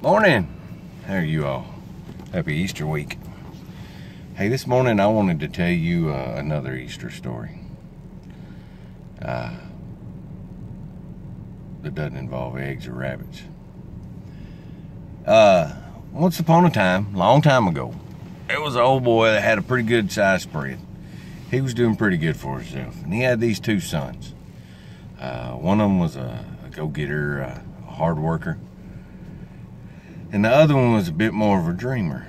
Morning. How are you all? Happy Easter week. Hey, this morning I wanted to tell you another Easter story that doesn't involve eggs or rabbits. Once upon a time, long time ago, there was an old boy that had a pretty good size spread. He was doing pretty good for himself, and he had these two sons. One of them was a go-getter, a hard worker, and the other one was a bit more of a dreamer.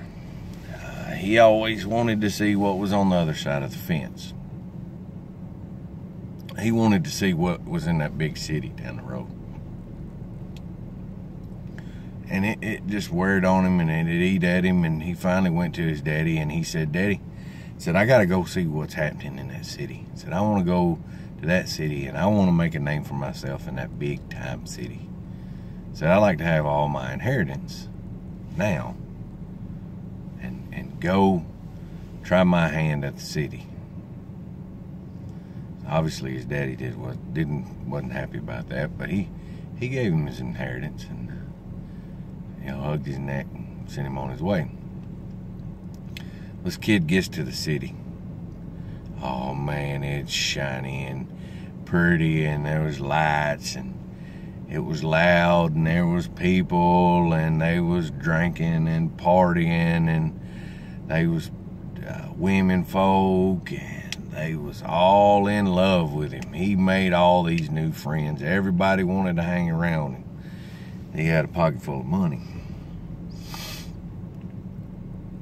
He always wanted to see what was on the other side of the fence. He wanted to see what was in that big city down the road. And it just weared on him, and it eat at him, and he finally went to his daddy, and he said, "Daddy," said, "I got to go see what's happening in that city." He said, "I want to go to that city, and I want to make a name for myself in that big-time city." He said, "I like to have all my inheritance now and go try my hand at the city." Obviously his daddy wasn't happy about that, but he gave him his inheritance and hugged his neck and sent him on his way. This kid gets to the city. Oh man, it's shiny and pretty, and there was lights, and it was loud, and there was people, and they was drinking and partying, and they was women folk, and they was all in love with him. He made all these new friends. Everybody wanted to hang around him. He had a pocket full of money.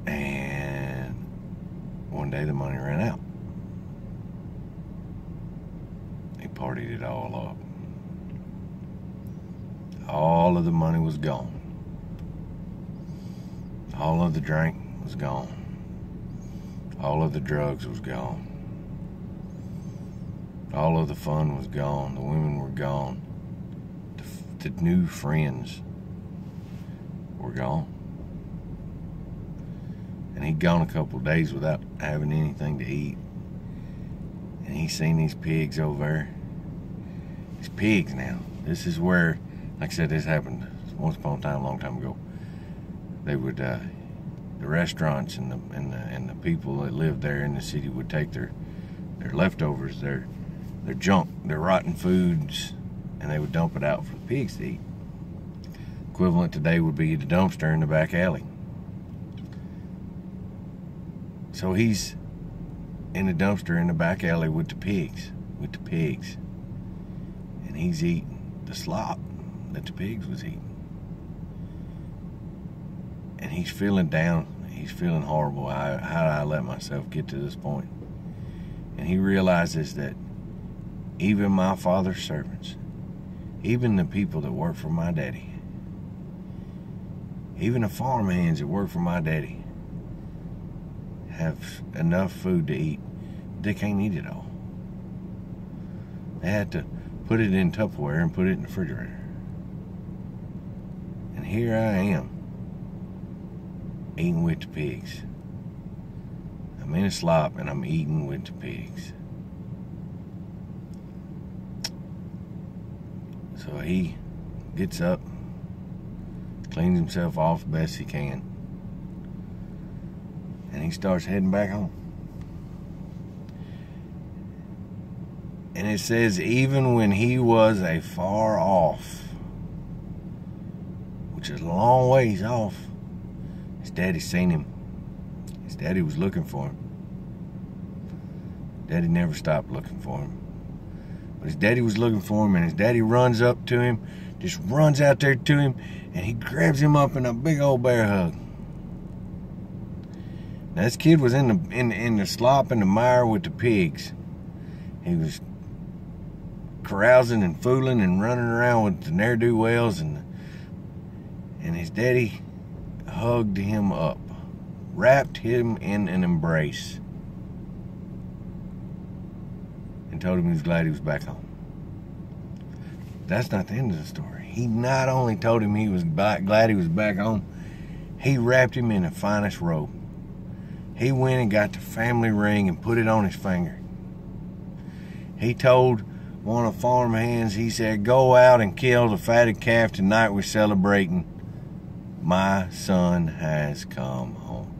And one day the money ran out. He partied it all up. All of the money was gone. All of the drink was gone. All of the drugs was gone. All of the fun was gone. The women were gone. The new friends were gone. And he'd gone a couple of days without having anything to eat. And he seen these pigs over there. These pigs now. This is where, like I said, this happened once upon a time, a long time ago. They would, the restaurants and the people that lived there in the city would take their leftovers, their junk, their rotten foods, and they would dump it out for the pigs to eat. Equivalent today would be the dumpster in the back alley. So he's in the dumpster in the back alley with the pigs, and he's eating the slop that the pigs was eating. And he's feeling down. He's feeling horrible. How did I let myself get to this point? And he realizes that even my father's servants, even the people that work for my daddy, even the farm hands that work for my daddy, have enough food to eat. They can't eat it all. They had to put it in Tupperware and put it in the refrigerator. And here I am, eating with the pigs. I'm in a slop and I'm eating with the pigs. So he gets up, cleans himself off best he can, and he starts heading back home. And it says even when he was a far off, which is a long ways off, his daddy seen him. His daddy was looking for him. Daddy never stopped looking for him. But his daddy was looking for him, and his daddy runs up to him, just runs out there to him, and he grabs him up in a big old bear hug. Now this kid was in the slop and the mire with the pigs. He was carousing and fooling and running around with the ne'er-do-wells, and his daddy hugged him up, wrapped him in an embrace, and told him he was glad he was back home. That's not the end of the story. He not only told him he was glad he was back home, he wrapped him in the finest robe. He went and got the family ring and put it on his finger. He told one of the farm hands, he said, "Go out and kill the fatted calf tonight, we're celebrating." My son has come home.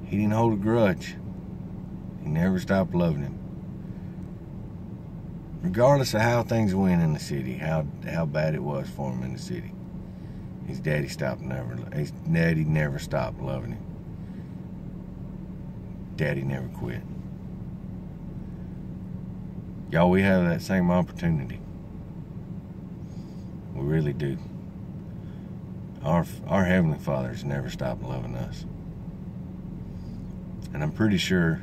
He didn't hold a grudge. He never stopped loving him. Regardless of how things went in the city, how bad it was for him in the city, his daddy never stopped loving him. Daddy never quit. Y'all, we have that same opportunity. We really do. Our Heavenly Father's never stopped loving us. And I'm pretty sure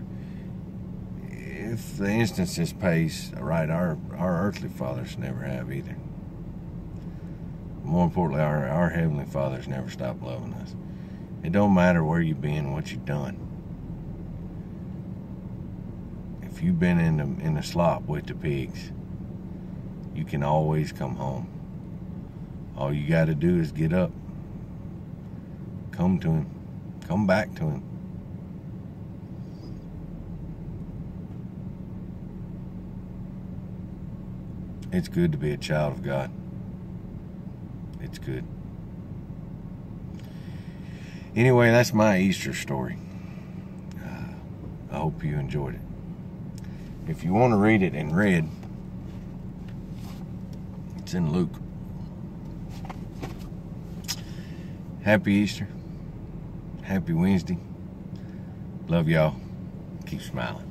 if the instances pays right, our earthly fathers never have either. More importantly, our Heavenly Father's never stopped loving us. It don't matter where you've been, what you've done. If you've been in the slop with the pigs, you can always come home. All you got to do is get up. Come to Him. Come back to Him. It's good to be a child of God. It's good. Anyway, that's my Easter story. I hope you enjoyed it. If you want to read it in red, it's in Luke. Happy Easter. Happy Wednesday. Love y'all. Keep smiling.